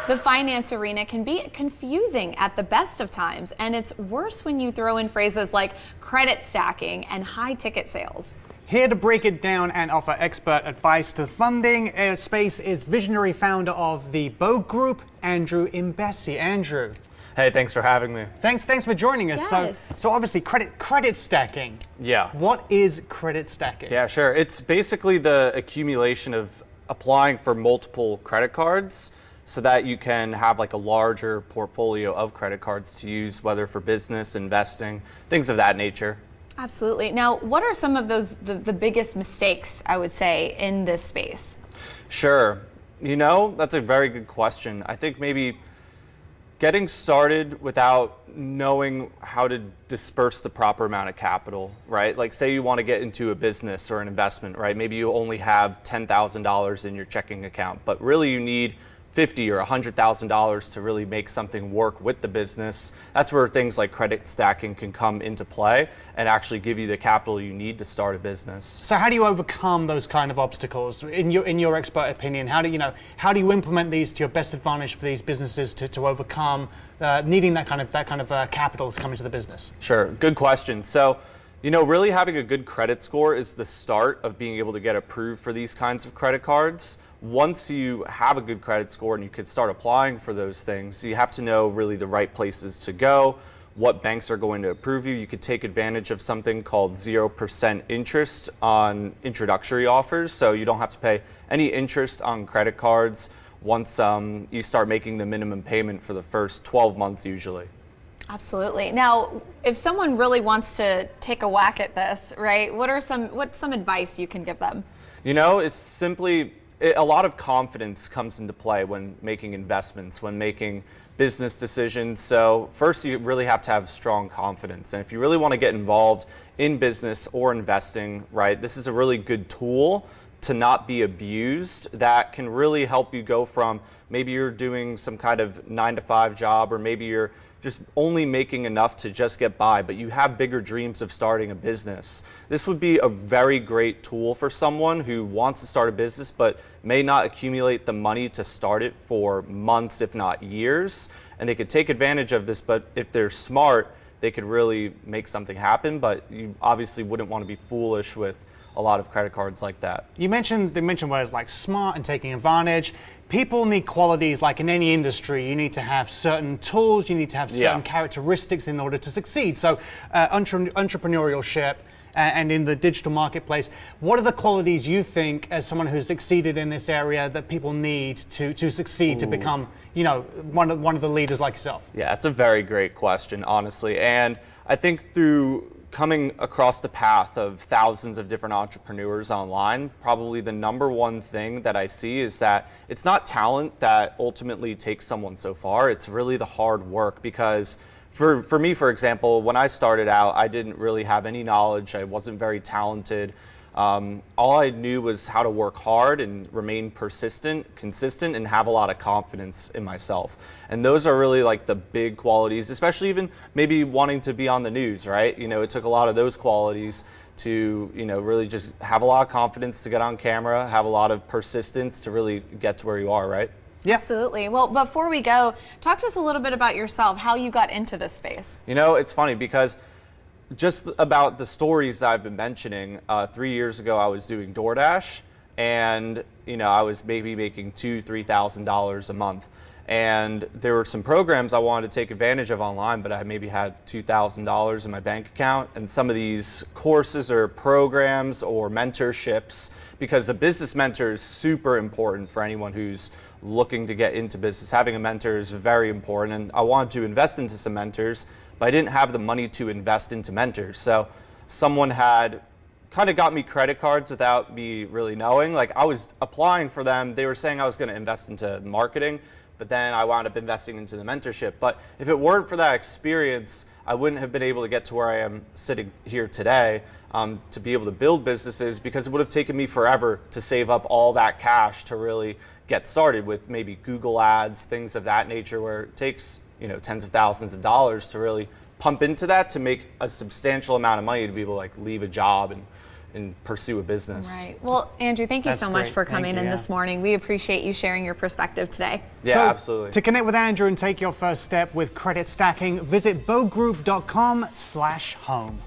The finance arena can be confusing at the best of times, and it's worse when you throw in phrases like credit stacking and high ticket sales. Here to break it down and offer expert advice to the funding space is visionary founder of the Bogue Group, Andrew Imbesi. Andrew. Hey, thanks for having me. Thanks for joining us. Yes. So obviously credit stacking. Yeah. What is credit stacking? Yeah, sure. It's basically the accumulation of applying for multiple credit cards so that you can have like a larger portfolio of credit cards to use, whether for business, investing, things of that nature. Absolutely. Now, what are some of the biggest mistakes, I would say, in this space? Sure. That's a very good question. I think maybe getting started without knowing how to disperse the proper amount of capital, right? Like say you want to get into a business or an investment, right? Maybe you only have $10,000 in your checking account, but really you need $50,000 or $100,000 to really make something work with the business. That's where things like credit stacking can come into play and actually give you the capital you need to start a business. So how do you overcome those kind of obstacles? In your expert opinion, how do you implement these to your best advantage for these businesses to overcome needing that kind of capital to come into the business? Sure, good question. So, really having a good credit score is the start of being able to get approved for these kinds of credit cards. Once you have a good credit score and you can start applying for those things, you have to know really the right places to go, what banks are going to approve you. You could take advantage of something called 0% interest on introductory offers, so you don't have to pay any interest on credit cards once you start making the minimum payment for the first 12 months usually. Absolutely. Now, if someone really wants to take a whack at this, right, what's some advice you can give them? It's simply a lot of confidence comes into play when making investments, when making business decisions. So first, you really have to have strong confidence. And if you really want to get involved in business or investing, right, this is a really good tool to not be abused that can really help you go from maybe you're doing some kind of 9-to-5 job, or maybe you're just only making enough to just get by, but you have bigger dreams of starting a business. This would be a very great tool for someone who wants to start a business but may not accumulate the money to start it for months, if not years. And they could take advantage of this, but if they're smart, they could really make something happen. But you obviously wouldn't want to be foolish with a lot of credit cards like that. They mentioned words like smart and taking advantage. People need qualities like in any industry. You need to have certain tools, you need to have certain characteristics in order to succeed. So entrepreneurship and in the digital marketplace, what are the qualities you think as someone who's succeeded in this area that people need to succeed, to become one of the leaders like yourself? Yeah, it's a very great question, honestly. And I think through coming across the path of thousands of different entrepreneurs online, probably the number one thing that I see is that it's not talent that ultimately takes someone so far. It's really the hard work, because for me, for example, when I started out, I didn't really have any knowledge. I wasn't very talented. All I knew was how to work hard and remain persistent, consistent, and have a lot of confidence in myself. And those are really like the big qualities, especially even maybe wanting to be on the news, right? It took a lot of those qualities to, really just have a lot of confidence to get on camera, have a lot of persistence to really get to where you are, right? Yeah. Absolutely. Well, before we go, talk to us a little bit about yourself, how you got into this space. It's funny because just about the stories I've been mentioning, 3 years ago I was doing DoorDash, and I was maybe making $2,000-$3,000 a month, and there were some programs I wanted to take advantage of online, but I maybe had $2,000 in my bank account. And some of these courses or programs or mentorships, because a business mentor is super important for anyone who's looking to get into business. Having a mentor is very important, and I wanted to invest into some mentors, but I didn't have the money to invest into mentors. So someone had kind of got me credit cards without me really knowing. Like, I was applying for them. They were saying I was going to invest into marketing, but then I wound up investing into the mentorship. But if it weren't for that experience, I wouldn't have been able to get to where I am sitting here today, to be able to build businesses, because it would have taken me forever to save up all that cash to really get started with maybe Google ads, things of that nature, where it takes tens of thousands of dollars to really pump into that to make a substantial amount of money to be able to leave a job and and pursue a business. Right. Well, Andrew, thank you That's so much great. for Thank coming you, in yeah. this morning. We appreciate you sharing your perspective today. Yeah, So, absolutely. To connect with Andrew and take your first step with credit stacking, visit bogroup.com/home.